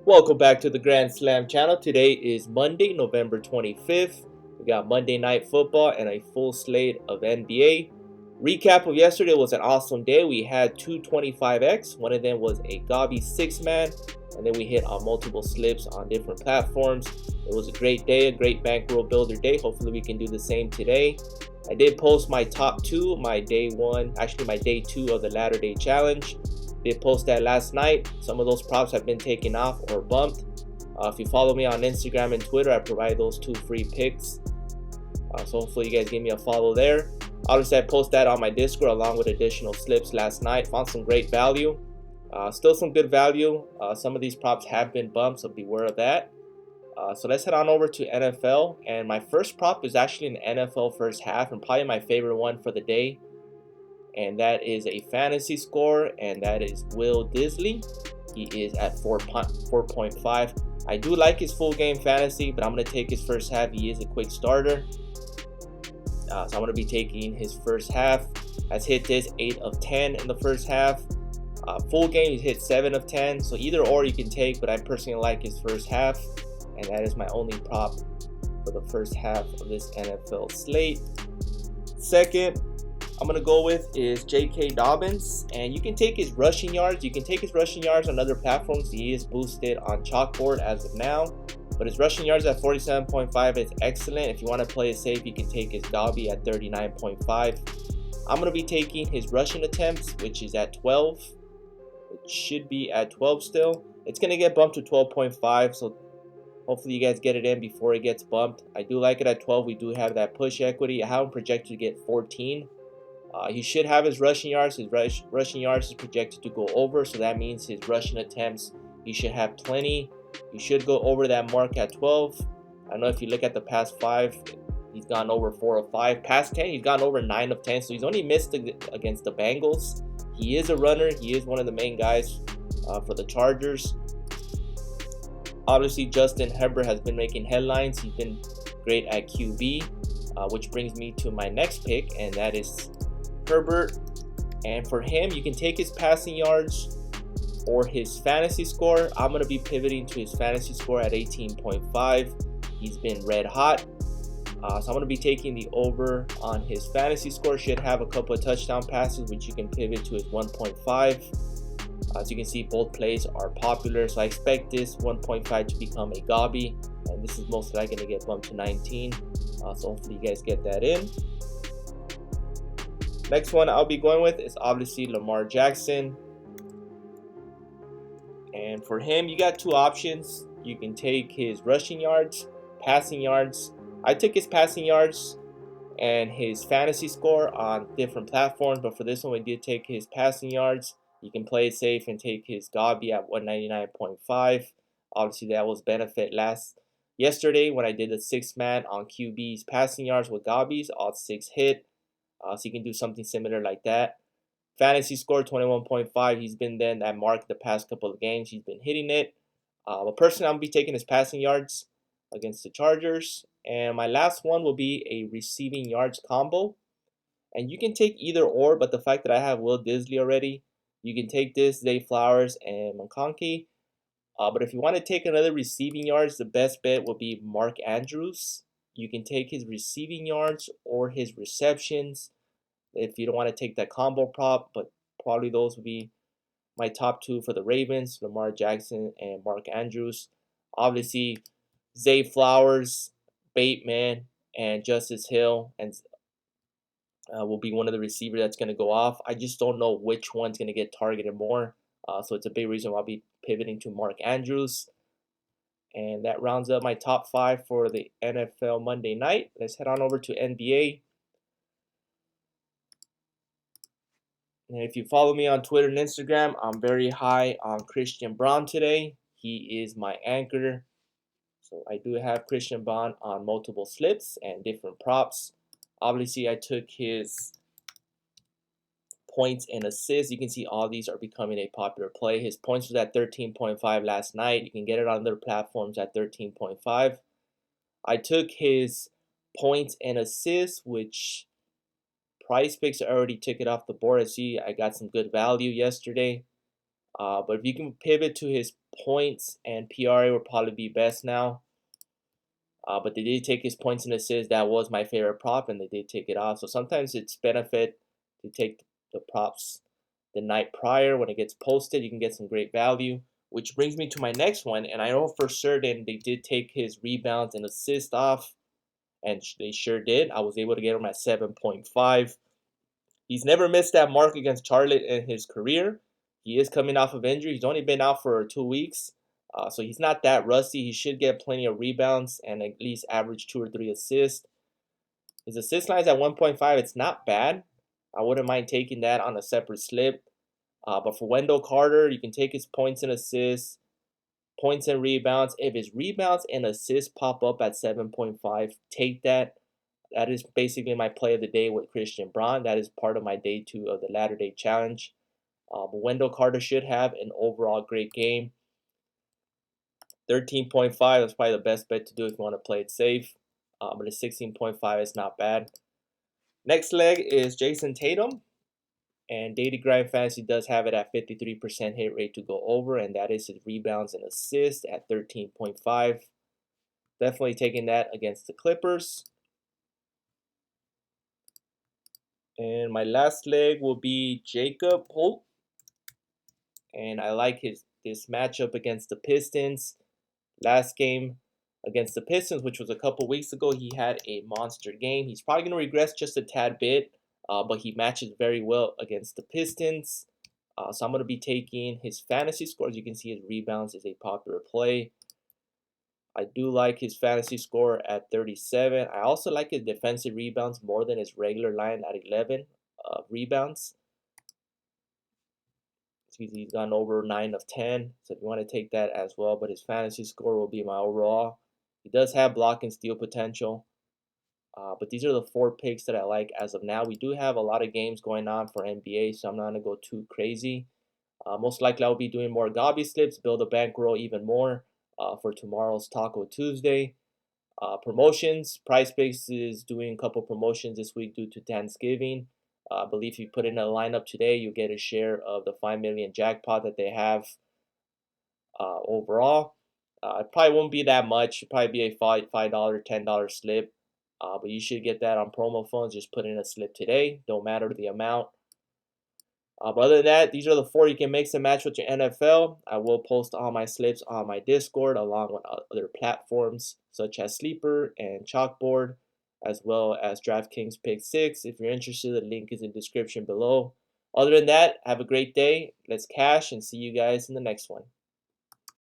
Welcome back to the Grand Slam channel. Today is Monday, November 25th. We got Monday Night Football and a full slate of NBA. Recap of yesterday was an awesome day. We had two 25X. One of them was a Gabi 6-man, and then we hit on multiple slips on different platforms. It was a great day, a great bankroll builder day. Hopefully we can do the same today. I did post my top two, my day one, actually my day two of the Latter Day Challenge. Did post that last night. Some of those props have been taken off or bumped. If you follow me on Instagram and Twitter, I provide those two free picks. So hopefully you guys give me a follow there. Obviously, I post that on my Discord along with additional slips last night. Found some great value. Still some good value. Some of these props have been bumped, so beware of that. So let's head on over to NFL. And my first prop is actually an NFL first half and probably my favorite one for the day. And that is a fantasy score, and that is Will Disley. He is at 4.5. I do like his full game fantasy, but I'm going to take his first half. He is a quick starter. So I'm going to be taking his first half. Has hit this 8 of 10 in the first half. Full game, he's hit 7 of 10. So either or you can take, but I personally like his first half. And that is my only prop for the first half of this NFL slate. Second, I'm going to go with is J.K. Dobbins, and you can take his rushing yards. You can take his rushing yards on other platforms. He is boosted on Chalkboard as of now, but his rushing yards at 47.5 is excellent. If you want to play it safe, you can take his Gabi at 39.5. I'm going to be taking his rushing attempts, which is at 12. It should be at 12 still. It's going to get bumped to 12.5, so hopefully you guys get it in before it gets bumped. I do like it at 12. We do have that push equity. I have him projected to get 14. He should have his rushing yards. His rushing yards is projected to go over, so that means his rushing attempts, he should have plenty. He should go over that mark at 12. I know if you look at the past 5, he's gone over 4 of 5. Past 10, he's gone over 9 of 10, so he's only missed against the Bengals. He is a runner. He is one of the main guys for the Chargers. Obviously, Justin Herbert has been making headlines. He's been great at QB, which brings me to my next pick, and that is Herbert. And for him, you can take his passing yards or his fantasy score. I'm going to be pivoting to his fantasy score at 18.5. He's been red hot. So I'm going to be taking the over on his fantasy score. Should have a couple of touchdown passes, which you can pivot to his 1.5. As you can see, both plays are popular. So I expect this 1.5 to become a Gabi. And this is most likely going to get bumped to 19. So hopefully you guys get that in. Next one I'll be going with is obviously Lamar Jackson. And for him, you got two options. You can take his rushing yards, passing yards. I took his passing yards and his fantasy score on different platforms, but for this one, we did take his passing yards. You can play it safe and take his Gabi at 199.5. Obviously, that was benefit yesterday when I did the 6-man on QB's passing yards with Gabi's. All 6 hit. So you can do something similar like that. Fantasy score 21.5. He's been then that mark the past couple of games. He's been hitting it. But personally, I'm going to be taking his passing yards against the Chargers. And my last one will be a receiving yards combo. And you can take either or, but the fact that I have Will Disley already, you can take this, Zay Flowers, and McConkey. But if you want to take another receiving yards, the best bet will be Mark Andrews. You can take his receiving yards or his receptions if you don't want to take that combo prop, but probably those would be my top 2 for the Ravens, Lamar Jackson and Mark Andrews. Obviously, Zay Flowers, Bateman, and Justice Hill and will be one of the receivers that's going to go off. I just don't know which one's going to get targeted more. So it's a big reason why I'll be pivoting to Mark Andrews. And that rounds up my top 5 for the NFL Monday night. Let's head on over to NBA. And if you follow me on Twitter and Instagram, I'm very high on Christian Braun today. He is my anchor. So I do have Christian Braun on multiple slips and different props. Obviously, I took his points and assists. You can see all these are becoming a popular play. His points was at 13.5 last night. You can get it on other platforms at 13.5. I took his points and assists, which Price Picks already took it off the board. I see I got some good value yesterday. But if you can pivot to his points and PRA will probably be best now. But they did take his points and assists. That was my favorite prop, and they did take it off. So sometimes it's benefit to take the props the night prior when it gets posted. You can get some great value. Which brings me to my next one, and I know for certain they did take his rebounds and assists off, and they sure did. I was able to get him at 7.5. He's never missed that mark against Charlotte in his career. He is coming off of injury. He's only been out for 2 weeks. So he's not that rusty. He should get plenty of rebounds and at least average 2 or 3 assists. His assist line is at 1.5. It's not bad. I wouldn't mind taking that on a separate slip. But for Wendell Carter, you can take his points and assists, points and rebounds. If his rebounds and assists pop up at 7.5, take that. That is basically my play of the day with Christian Braun. That is part of my day 2 of the Latter Day Challenge. But Wendell Carter should have an overall great game. 13.5 is probably the best bet to do if you want to play it safe. But a 16.5 is not bad. Next leg is Jason Tatum. And Daily Grind Fantasy does have it at 53% hit rate to go over, and that is his rebounds and assists at 13.5. Definitely taking that against the Clippers. And my last leg will be Jacob Holt. And I like this matchup against the Pistons. Last game against the Pistons, which was a couple weeks ago, he had a monster game. He's probably going to regress just a tad bit, but he matches very well against the Pistons. So I'm going to be taking his fantasy score. As you can see, his rebounds is a popular play. I do like his fantasy score at 37. I also like his defensive rebounds more than his regular line at 11 rebounds. He's gone over 9 of 10. So if you want to take that as well, but his fantasy score will be my overall. He does have block and steal potential. But these are the 4 picks that I like as of now. We do have a lot of games going on for NBA, so I'm not going to go too crazy. Most likely I'll be doing more Gobby slips, build a bankroll even more for tomorrow's Taco Tuesday. Promotions, PrizePicks is doing a couple promotions this week due to Thanksgiving. I believe if you put in a lineup today, you get a share of the 5 million jackpot that they have overall. It probably won't be that much. It'll probably be a $5, $10 slip. But you should get that on promo phones. Just put in a slip today. Don't matter the amount. But other than that, these are the 4 you can mix and match with your NFL. I will post all my slips on my Discord along with other platforms such as Sleeper and Chalkboard, as well as DraftKings Pick 6. If you're interested, the link is in the description below. Other than that, have a great day. Let's cash and see you guys in the next one.